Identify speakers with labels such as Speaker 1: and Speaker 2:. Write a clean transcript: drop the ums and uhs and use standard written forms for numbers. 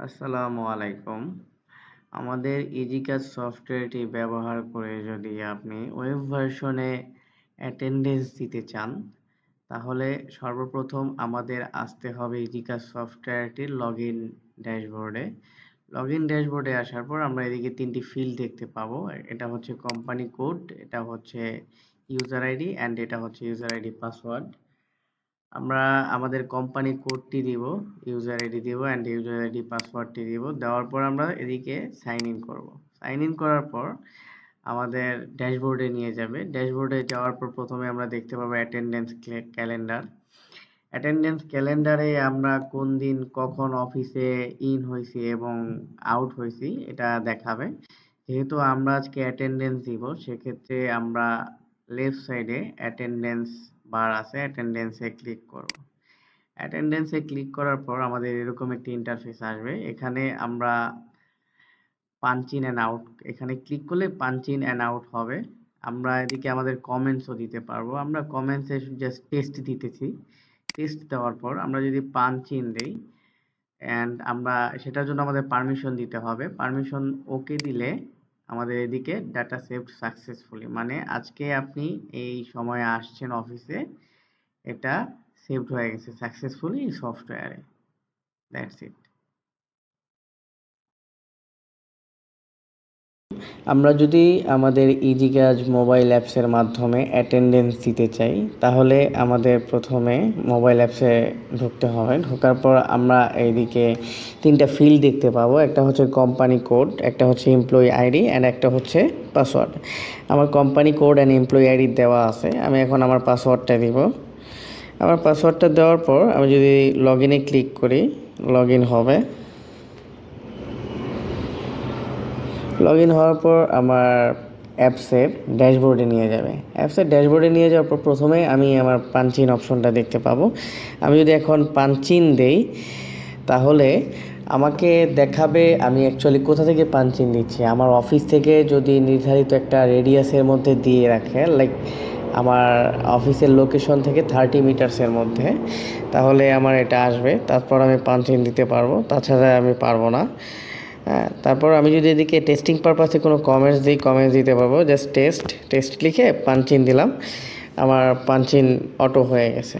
Speaker 1: আসসালামু আলাইকুম। আমাদের ইজিকাজ সফটওয়্যারটি ব্যবহার করে যদি আপনি ওয়েব ভার্সনে অ্যাটেন্ডেন্স দিতে চান, তাহলে সর্বপ্রথম আমাদের আসতে হবে ইজিকাজ সফটওয়্যারটির লগইন ড্যাশবোর্ডে। লগইন ড্যাশবোর্ডে আসার পর আমরা এদিকে ৩টি ফিল্ড দেখতে পাবো। এটা হচ্ছে কোম্পানি কোড, এটা হচ্ছে ইউজার আইডি অ্যান্ড এটা হচ্ছে ইউজার আইডি পাসওয়ার্ড। আমরা আমাদের কোম্পানি কোডটি দিব, ইউজার আইডি দিব অ্যান্ড ইউজার আইডি পাসওয়ার্ডটি দিব। দেওয়ার পর আমরা এদিকে সাইন ইন করব। সাইন ইন করার পর আমাদের ড্যাশবোর্ডে নিয়ে যাবে। ড্যাশবোর্ডে যাওয়ার পর প্রথমে আমরা দেখতে পাবো অ্যাটেন্ডেন্স ক্যালেন্ডার। অ্যাটেন্ডেন্স ক্যালেন্ডারে আমরা কোন দিন কখন অফিসে ইন হয়েছি এবং আউট হয়েছি এটা দেখাবে। যেহেতু আমরা আজকে অ্যাটেন্ডেন্স দিব, সেক্ষেত্রে আমরা লেফট সাইডে অ্যাটেন্ডেন্স বার আছে, অ্যাটেন্ডেন্সে ক্লিক করব। অ্যাটেন্ডেন্সে ক্লিক করার পর আমাদের এরকম একটি ইন্টারফেস আসবে। এখানে আমরা পাঞ্চ ইন অ্যান্ড আউট, এখানে ক্লিক করলে পাঞ্চ ইন অ্যান্ড আউট হবে। আমরা এদিকে আমাদের কমেন্টসও দিতে পারবো। আমরা কমেন্টসে জাস্ট টেস্ট দিতেছি। টেস্ট দেওয়ার পর আমরা যদি পাঞ্চ ইন দেই অ্যান্ড আমরা সেটার জন্য আমাদের পারমিশন দিতে হবে। পারমিশন ওকে দিলে আমাদের এদিকে ডাটা সেভড সাকসেসফুলি, মানে আজকে আপনি এই সময়ে আসছেন অফিসে, এটা সেভড হয়ে গেছে সাকসেসফুলি সফটওয়্যারে। That's it. আমরা যদি আমাদের ইজিকাজ মোবাইল অ্যাপসের মাধ্যমে অ্যাটেন্ডেন্স দিতে চাই, তাহলে আমাদের প্রথমে মোবাইল অ্যাপসে ঢুকতে হবে। ঢোকার পর আমরা এইদিকে 3টা ফিল্ড দেখতে পাবো। একটা হচ্ছে কোম্পানি কোড, একটা হচ্ছে এমপ্লয়ি আইডি অ্যান্ড একটা হচ্ছে পাসওয়ার্ড। আমার company code and employee ID দেওয়া আছে। আমি এখন আমার পাসওয়ার্ডটা দিব। আমার পাসওয়ার্ডটা দেওয়ার পর আমি যদি লগ ইনে ক্লিক করি, লগ ইন হবে। লগ ইন হওয়ার পর আমার অ্যাপসের ড্যাশবোর্ডে নিয়ে যাবে। অ্যাপসের ড্যাশবোর্ডে নিয়ে যাওয়ার পর প্রথমে আমি আমার পাঞ্চ ইন অপশনটা দেখতে পাবো। আমি যদি এখন পাঞ্চ ইন দেই, তাহলে আমাকে দেখাবে আমি অ্যাকচুয়ালি কোথা থেকে পাঞ্চ ইন দিচ্ছি। আমার অফিস থেকে যদি নির্ধারিত একটা রেডিয়াসের মধ্যে দিয়ে রাখে, লাইক আমার অফিসের লোকেশন থেকে 30 মিটার্সের মধ্যে, তাহলে আমার এটা আসবে। তারপর আমি পাঞ্চ ইন দিতে পারবো, তাছাড়া আমি পারবো না। হ্যাঁ, তারপর আমি যদি এদিকে টেস্টিং পারপাসে কোনো কমেন্টস দিই, কমেন্টস দিতে পারবো। জাস্ট টেস্ট লিখে পাঞ্চ ইন দিলাম, আমার পাঞ্চ ইন অটো হয়ে গেছে।